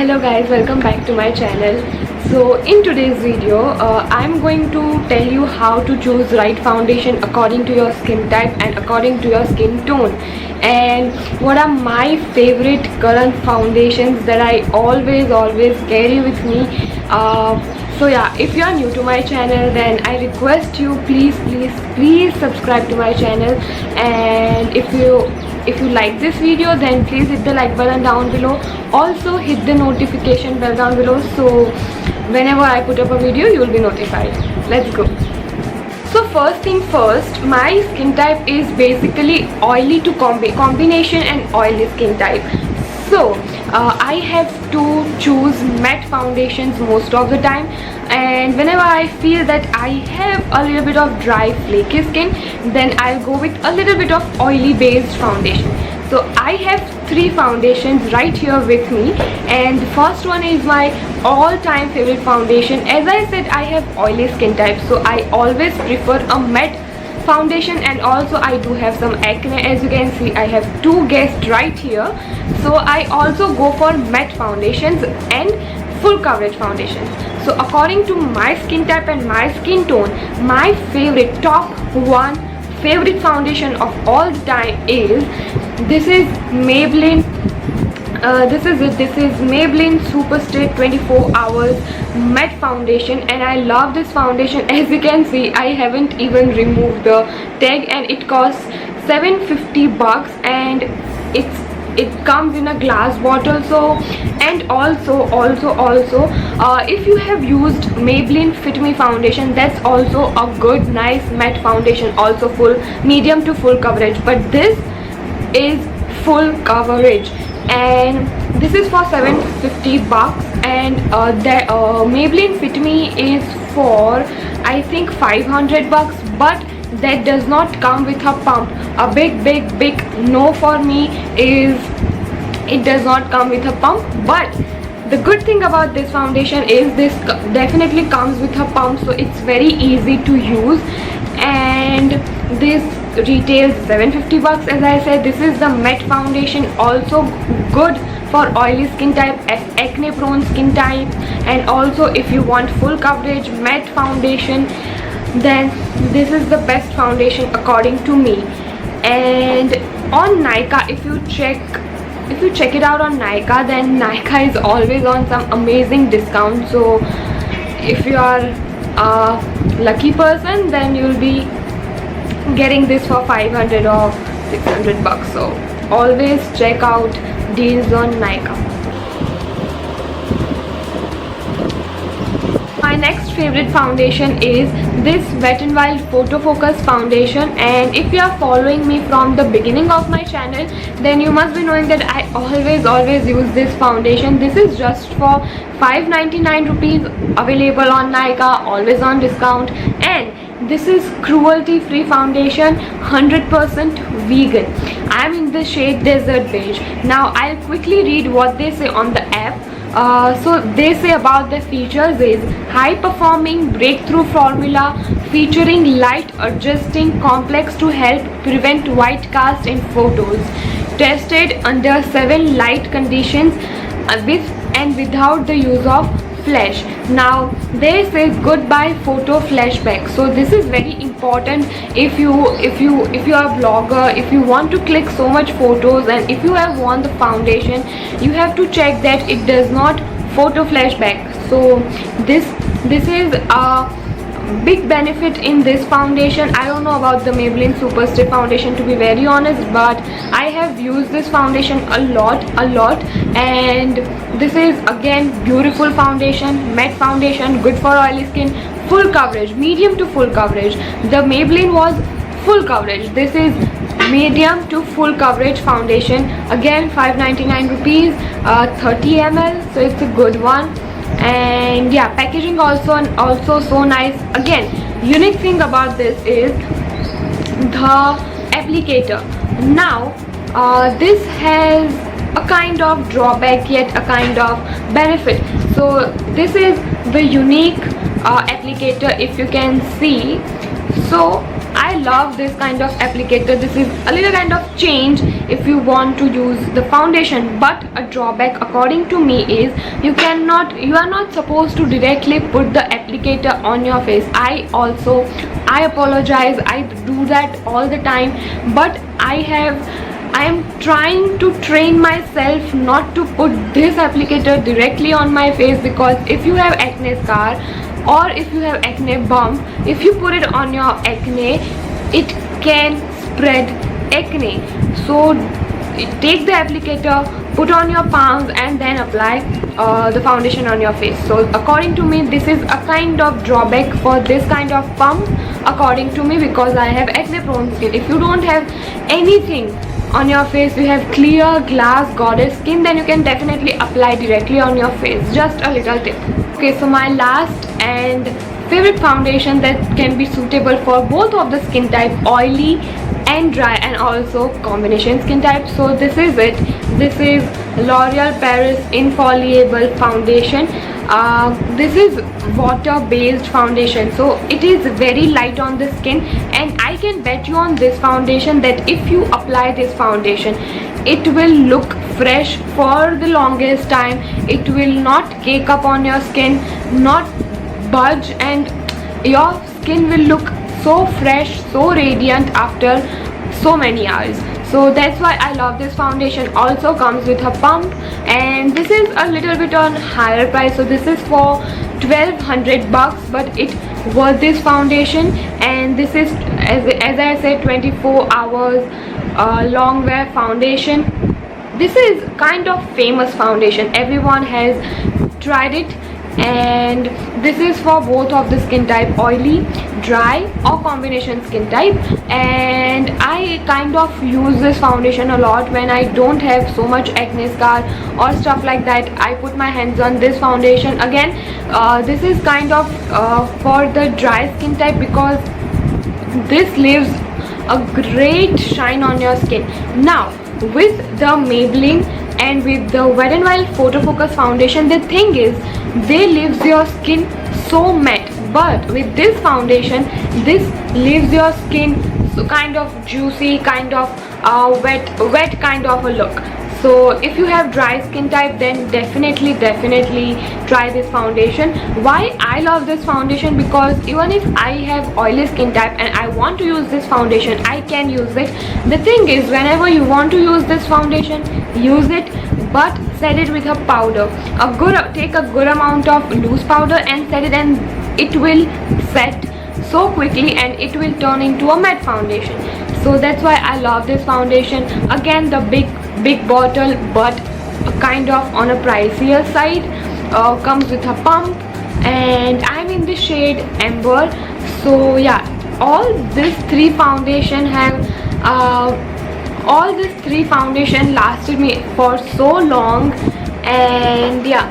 Hello guys, welcome back to my channel. So in today's video I'm going to tell you how to choose right foundation according to your skin type and according to your skin tone, and what are my favorite current foundations that I always carry with me. So yeah, if you are new to my channel, then I request you please subscribe to my channel, and if you like this video, then please hit the like button down below. Also hit the notification bell down below, so whenever I put up a video you will be notified. Let's go. So first thing first, my skin type is basically oily to combination and oily skin type. So I have to choose matte foundations most of the time, and whenever I feel that I have a little bit of dry flaky skin, then I'll go with a little bit of oily based foundation. So I have three foundations right here with me, and the first one is my all-time favorite foundation. As I said, I have oily skin type, so I always prefer a matte foundation, and also I do have some acne. As you can see, I have two guests right here, so I also go for matte foundations and full coverage foundations. So according to my skin type and my skin tone, my favorite top one favorite foundation of all the time is this is Maybelline. This is Maybelline Superstay 24 hours matte foundation, and I love this foundation. As you can see, I haven't even removed the tag, and it costs $750, and it comes in a glass bottle. So, and also if you have used Maybelline Fit Me foundation, that's also a good nice matte foundation, also full medium to full coverage, but this is full coverage, and this is for $750, and the Maybelline Fit Me is for I think $500, but that does not come with a pump. A big no for me is it does not come with a pump. But the good thing about this foundation is this definitely comes with a pump, so it's very easy to use, and this retails $750. As I said, this is the matte foundation, also good for oily skin type, acne prone skin type, and also if you want full coverage matte foundation, then this is the best foundation according to me. And on Nykaa, if you check it out on Nykaa, then Nykaa is always on some amazing discount. So if you are a lucky person, then you'll be getting this for $500 or $600. So always check out deals on Nykaa. My next favorite foundation is this Wet n Wild Photo Focus foundation, and if you are following me from the beginning of my channel, then you must be knowing that I always use this foundation. This is just for ₹599, available on Nykaa, always on discount, and this is cruelty free foundation, 100% vegan. I am in the shade Desert Beige. Now I'll quickly read what they say on the app. So they say about the features is high performing breakthrough formula featuring light adjusting complex to help prevent white cast in photos, tested under 7 light conditions, with and without the use of flash. Now they say goodbye photo flashback, so this is very important. If you are a blogger, if you want to click so much photos, and if you have worn the foundation, you have to check that it does not photo flashback. So this is a big benefit in this foundation. I don't know about the Maybelline Superstay foundation, to be very honest, but I have used this foundation a lot, and this is again beautiful foundation, matte foundation, good for oily skin, full coverage, medium to full coverage. The Maybelline was full coverage. This is medium to full coverage foundation, again ₹599, 30 ml, so it's a good one. And yeah, packaging also so nice. Again, unique thing about this is the applicator. Now this has a kind of drawback yet a kind of benefit. So this is the unique applicator, if you can see. So I love this kind of applicator. This is a little kind of change if you want to use the foundation, but a drawback according to me is you are not supposed to directly put the applicator on your face. I apologize, I do that all the time, but I am trying to train myself not to put this applicator directly on my face, because if you have acne scar or if you have acne bump, if you put it on your acne, it can spread acne. So take the applicator, put on your palms, and then apply the foundation on your face. So according to me, this is a kind of drawback for this kind of pump, according to me, because I have acne prone skin. If you don't have anything on your face, you have clear glass goddess skin, then you can definitely apply directly on your face. Just a little tip. Okay, so my last and favorite foundation that can be suitable for both of the skin type, oily and dry, and also combination skin type. So this is it. This is L'Oreal Paris Infallible foundation. This is water based foundation, so it is very light on the skin, and I can bet you on this foundation that if you apply this foundation, it will look fresh for the longest time. It will not cake up on your skin, not budge, and your skin will look so fresh, so radiant after so many hours. So that's why I love this foundation. Also comes with a pump, and this is a little bit on higher price, so this is for 1200 bucks, but it worth this foundation. And this is, as I said, 24 hours long wear foundation. This is kind of famous foundation, everyone has tried it, and this is for both of the skin type, oily, dry, or combination skin type. And I kind of use this foundation a lot when I don't have so much acne scar or stuff like that. I put my hands on this foundation. Again, this is kind of for the dry skin type, because this leaves a great shine on your skin. Now with the Maybelline and with the Wet n Wild Photo Focus foundation, the thing is they leaves your skin so matte, but with this foundation, this leaves your skin so kind of juicy, kind of wet kind of a look. So if you have dry skin type, then definitely try this foundation. Why I love this foundation? Because even if I have oily skin type and I want to use this foundation, I can use it. The thing is, whenever you want to use this foundation, use it, but set it with a powder. Take a good amount of loose powder and set it, and it will set so quickly and it will turn into a matte foundation. So that's why I love this foundation. Again, the big bottle, but kind of on a pricier side. Comes with a pump, and I'm in the shade Amber. So yeah, all these three foundation lasted me for so long. And yeah,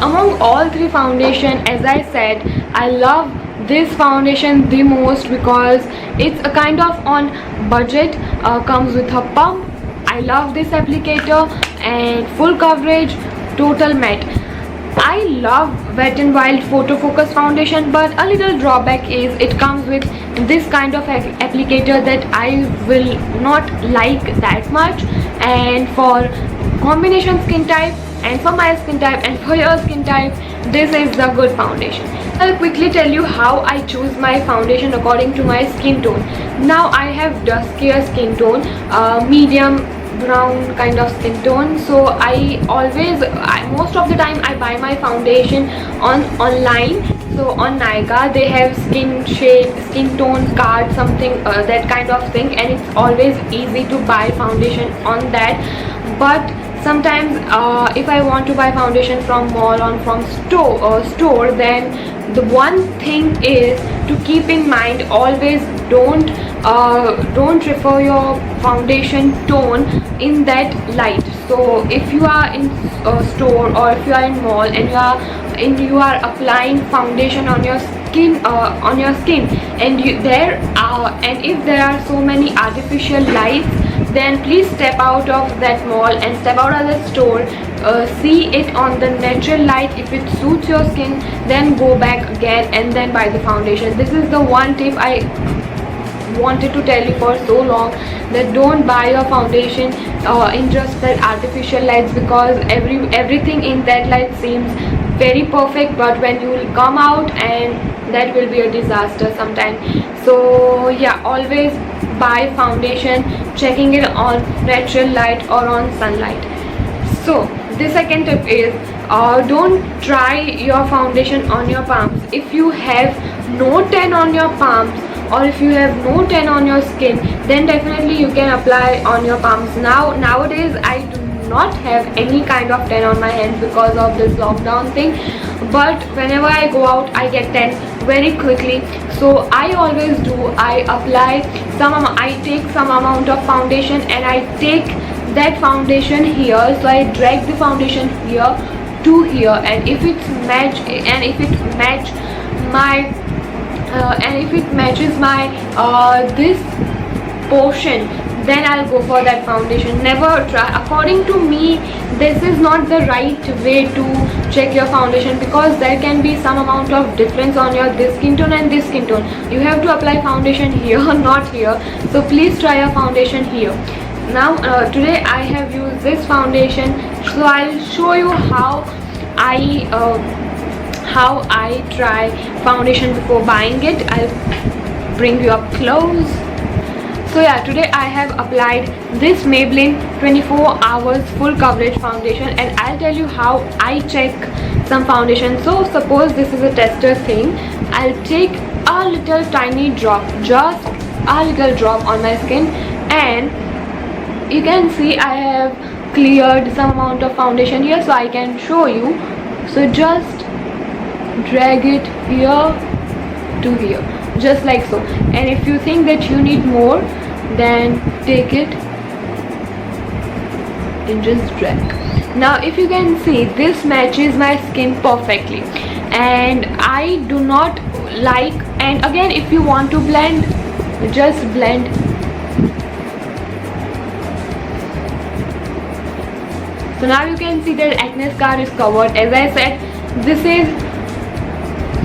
among all three foundation, as I said, I love this foundation the most because it's a kind of on budget. Comes with a pump. I love this applicator, and full coverage, total matte. I love Wet n Wild Photo Focus foundation, but a little drawback is it comes with this kind of applicator that I will not like that much. And for combination skin type, and for my skin type, and for your skin type, this is the good foundation. I'll quickly tell you how I choose my foundation according to my skin tone. Now I have duskier skin tone, medium brown kind of skin tone. So most of the time I buy my foundation online. So on Nykaa they have skin shade, skin tone card, something that kind of thing, and it's always easy to buy foundation on that. But sometimes if I want to buy foundation from mall or from store, then the one thing is to keep in mind, always don't refer your foundation tone in that light. So if you are in a store or if you are in mall and you are applying foundation on your skin, and if there are so many artificial lights, then please step out of that mall and step out of the store. See it on the natural light. If it suits your skin, then go back again and then buy the foundation. This is the one tip I wanted to tell you for so long that don't buy your foundation in just that artificial lights, because everything in that light seems very perfect, but when you will come out, and that will be a disaster sometime. So yeah, always buy foundation checking it on natural light or on sunlight. So the second tip is, don't try your foundation on your palms. If you have no tan on your palms, or if you have no tan on your skin, then definitely you can apply on your palms. Nowadays I do not have any kind of tan on my hands because of this lockdown thing, but whenever I go out I get tan very quickly. So I always do, I take some amount of foundation and I take that foundation here. So I drag the foundation here to here, and if it matches my this portion, then I'll go for that foundation. Never try, according to me, this is not the right way to check your foundation, because there can be some amount of difference on your this skin tone and this skin tone. You have to apply foundation here, not here. So please try your foundation here. Now today I have used this foundation, so I'll show you how I try foundation before buying it. I'll bring you up close. So yeah, today I have applied this Maybelline 24 hours full coverage foundation, and I'll tell you how I check some foundation. So suppose this is a tester thing, I'll take a little tiny drop, just a little drop on my skin, and you can see I have cleared some amount of foundation here, so I can show you. So just drag it here to here, just like so. And if you think that you need more, then take it and just drag. Now if you can see, this matches my skin perfectly, and I do not like, and again if you want to blend, just blend. So now you can see that acne scar is covered. As I said, this is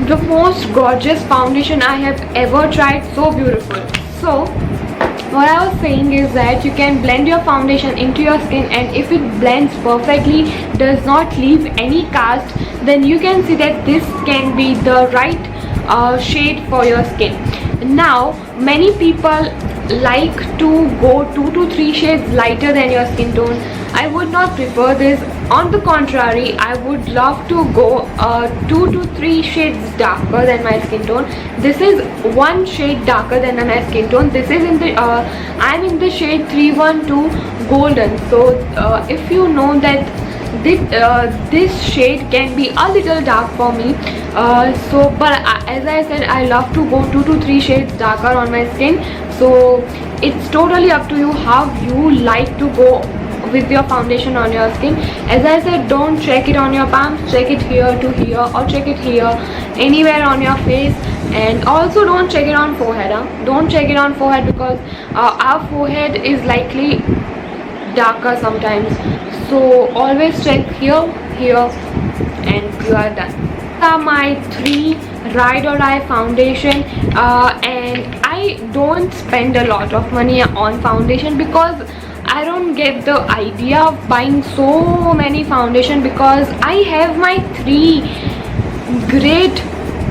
the most gorgeous foundation I have ever tried. So beautiful. So what I was saying is that you can blend your foundation into your skin, and if it blends perfectly, does not leave any cast, then you can see that this can be the right shade for your skin. Now many people like to go 2 to 3 shades lighter than your skin tone. I would not prefer this. On the contrary, I would love to go 2 to 3 shades darker than my skin tone. This is 1 shade darker than my skin tone. This is in the I'm in the shade 312 golden. So if you know that this shade can be a little dark for me, but as I said, I love to go 2 to 3 shades darker on my skin. So it's totally up to you how you like to go with your foundation on your skin. As I said, don't check it on your palms, check it here to here, or check it here, anywhere on your face. And also don't check it on forehead. Don't check it on forehead, because our forehead is likely darker sometimes. So always check here, here, and you are done. These are my 3 ride or die foundation, and I don't spend a lot of money on foundation, because I don't get the idea of buying so many foundation, because I have my 3 great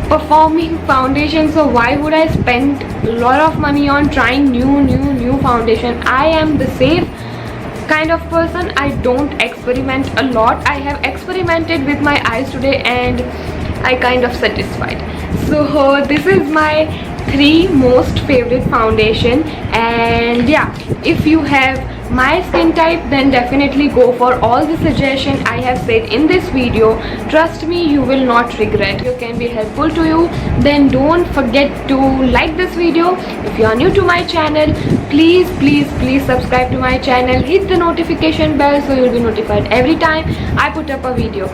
performing foundations. So why would I spend a lot of money on trying new foundation? I am the safe kind of person. I don't experiment a lot. I have experimented with my eyes today and I kind of satisfied. So this is my 3 most favorite foundation, and yeah, if you have my skin type, then definitely go for all the suggestion I have said in this video. Trust me, you will not regret. If it can be helpful to you, then don't forget to like this video. If you are new to my channel, please subscribe to my channel, hit the notification bell so you'll be notified every time I put up a video.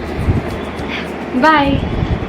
Bye.